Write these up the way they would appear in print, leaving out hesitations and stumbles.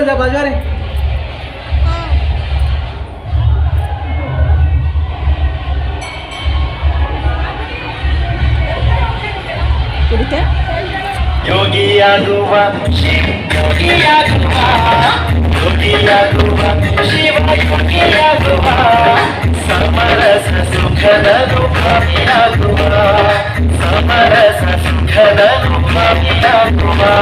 जा बाजू रे कुठे योगी यादुवा योगी यादुवा योगी यादुवा शिव योगी यादुवा समरस सुखद दुख यादुवा समरस सुखद दुख यादुवा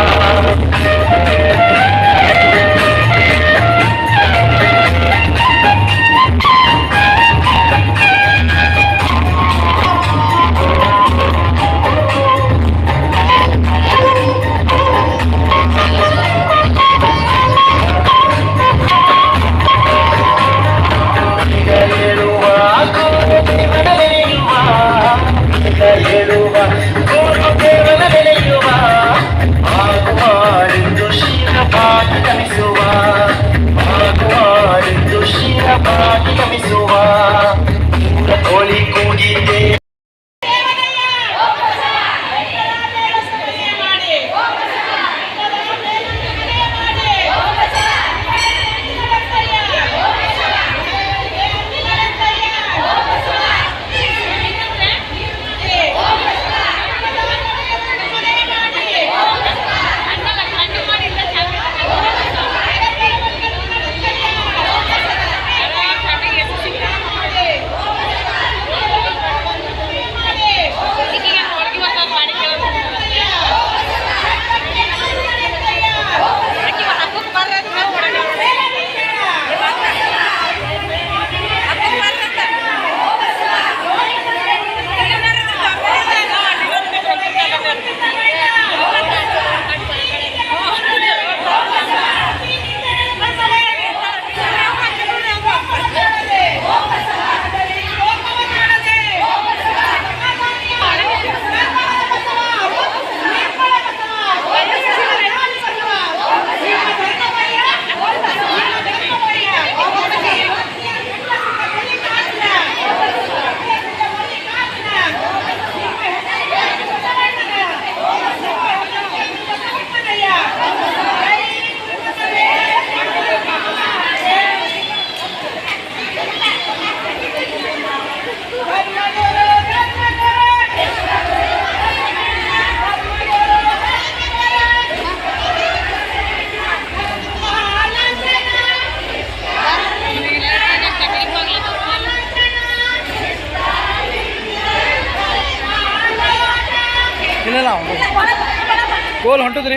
ಕೋಲ್ ಹೊಂಟದ್ರಿ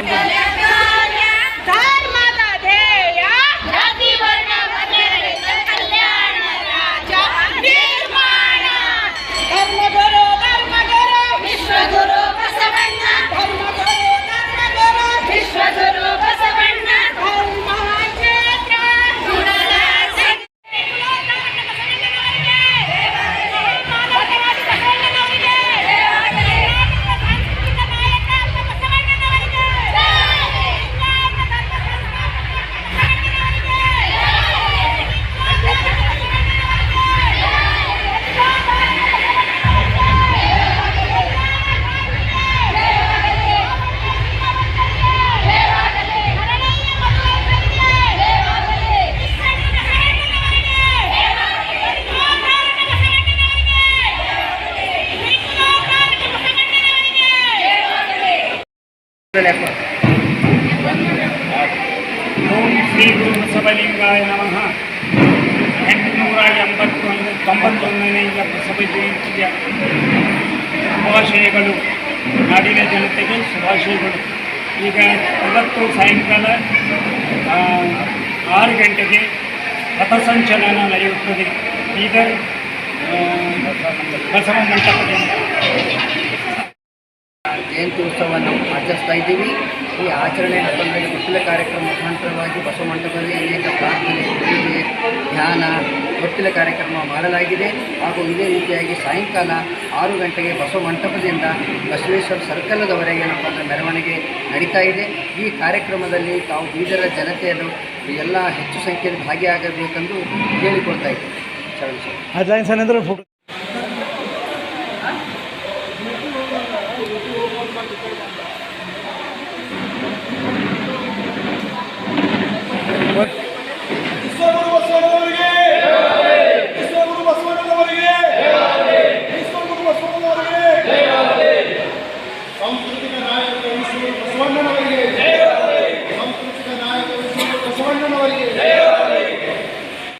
ಓಂ ಶ್ರೀ ಗುರು ಬಸವಲಿಂಗಾಯ ನಮಃ 891ನೇ ಬಸವ ಜಯಂತಿಯ ಶುಭಾಶಯಗಳು. ನಾಡಿನ ಜನತೆಗೆ ಶುಭಾಶಯಗಳು. ಈಗ ಇವತ್ತು ಸಾಯಂಕಾಲ 6 ಗಂಟೆಗೆ ಪಥಸಂಚಲನ ನಡೆಯುತ್ತದೆ ಬೀದರ್ ಬಸವ ಮಂಟಪದಿಂದ. ಜಯಂತಿ ಉತ್ಸವವನ್ನು ಆಚರಿಸ್ತಾ ಇದ್ದೀವಿ. ಈ ಆಚರಣೆ ಹಬ್ಬದಲ್ಲಿ ಗೊತ್ತಿಲ ಕಾರ್ಯಕ್ರಮ ಮುಖಾಂತರವಾಗಿ ಬಸವ ಮಂಟಪದಲ್ಲಿ ಅನೇಕ ಪ್ರಾರ್ಥನೆ, ಪೂಜೆ, ಧ್ಯಾನ, ಗೊತ್ತಿಲ ಕಾರ್ಯಕ್ರಮ ಮಾಡಲಾಗಿದೆ. ಹಾಗೂ ಇದೇ ರೀತಿಯಾಗಿ ಸಾಯಂಕಾಲ 6 ಗಂಟೆಗೆ ಬಸವ ಮಂಟಪದಿಂದ ಬಸವೇಶ್ವರ ಸರ್ಕಲ್ದವರೆಗೆ ನಮ್ಮ ಮೆರವಣಿಗೆ ನಡೀತಾ ಇದೆ. ಈ ಕಾರ್ಯಕ್ರಮದಲ್ಲಿ ತಾವು ಬೀದರ ಜನತೆಯನ್ನು ಎಲ್ಲ ಹೆಚ್ಚು ಸಂಖ್ಯೆಯಲ್ಲಿ ಭಾಗಿಯಾಗಬೇಕೆಂದು ಕೇಳಿಕೊಳ್ತಾ ಇದ್ದೀವಿ. ಸರ್ ಬಸವಣ್ಣನವರಿಗೆ ಜಯ